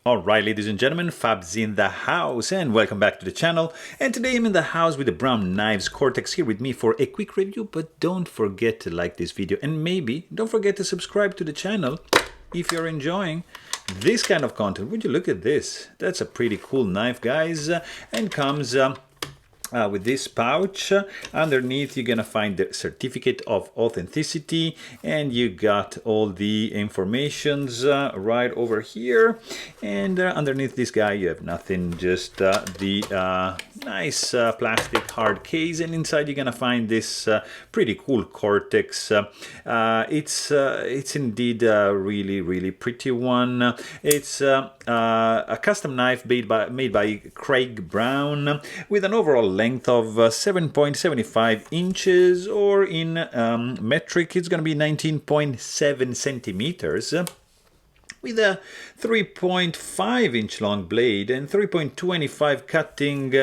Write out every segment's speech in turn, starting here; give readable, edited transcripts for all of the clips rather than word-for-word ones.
Alright, ladies and gentlemen, Fab's in the house and welcome back to the channel. And today I'm in the house with the Brown Knives Cortex here with me for a quick review, but don't forget to like this video and maybe don't forget to subscribe to the channel if you're enjoying this kind of content. Would you look at this? That's a pretty cool knife, guys, and comes with this pouch. Underneath you're gonna find the certificate of authenticity, and you got all the informations right over here. And underneath this guy you have nothing, just the nice plastic hard case, and inside you're gonna find this pretty cool Cortex. It's indeed a really pretty one. It's a custom knife made by Craig Brown with an overall length of 7.75 inches, or in metric it's going to be 19.7 centimeters, with a 3.5 inch long blade and 3.25 cutting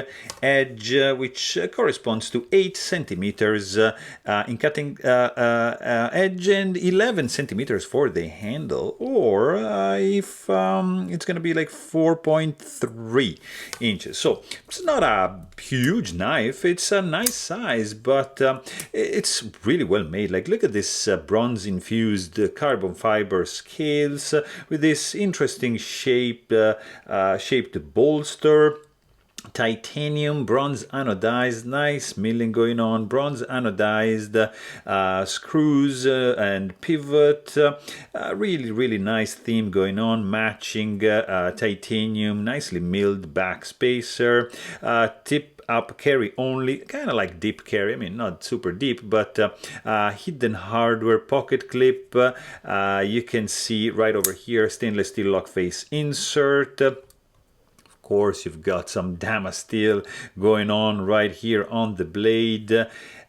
edge, which corresponds to 8 centimeters in cutting edge and 11 centimeters for the handle, or if it's going to be like 4.3 inches. So it's not a huge knife, it's a nice size, but it's really well made. Like, look at this bronze infused carbon fiber scales with this interesting shaped bolster, titanium, bronze anodized, nice milling going on, bronze anodized screws and pivot, really nice theme going on, matching titanium, nicely milled back spacer, tip up carry only, kind of like deep carry, I mean not super deep, but hidden hardware pocket clip. You can see right over here stainless steel lock face insert. Of course you've got some Damasteel going on right here on the blade,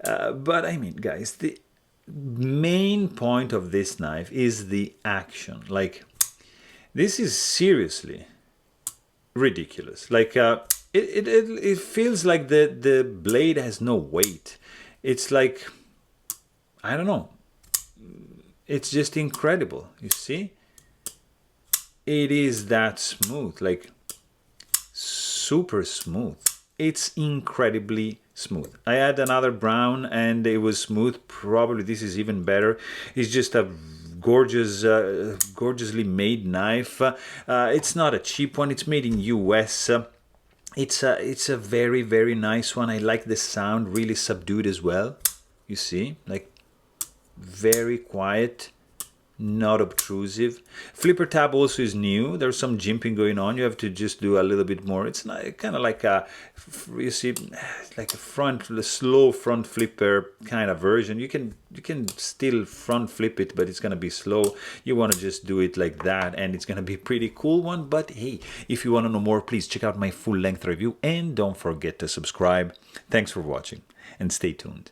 but I mean, guys, the main point of this knife is the action. Like, this is seriously ridiculous. Like, it feels like the blade has no weight. It's like, I don't know, it's just incredible. You see, it is that smooth, like super smooth. It's incredibly smooth. I had another brown and it was smooth. Probably this is even better. It's just a gorgeous, gorgeously made knife. It's not a cheap one. It's made in US. It's a very nice one. I like the sound, really subdued as well. You see, like very quiet, not obtrusive. Flipper tab also is new. There's some jimping going on. You have to just do a little bit more. It's not kind of like a, you see, like a slow front flipper kind of version. You can still front flip it, but it's gonna be slow. You want to just do it like that, and it's gonna be a pretty cool one. But hey, if you want to know more, please check out my full length review, and don't forget to subscribe. Thanks for watching, and stay tuned.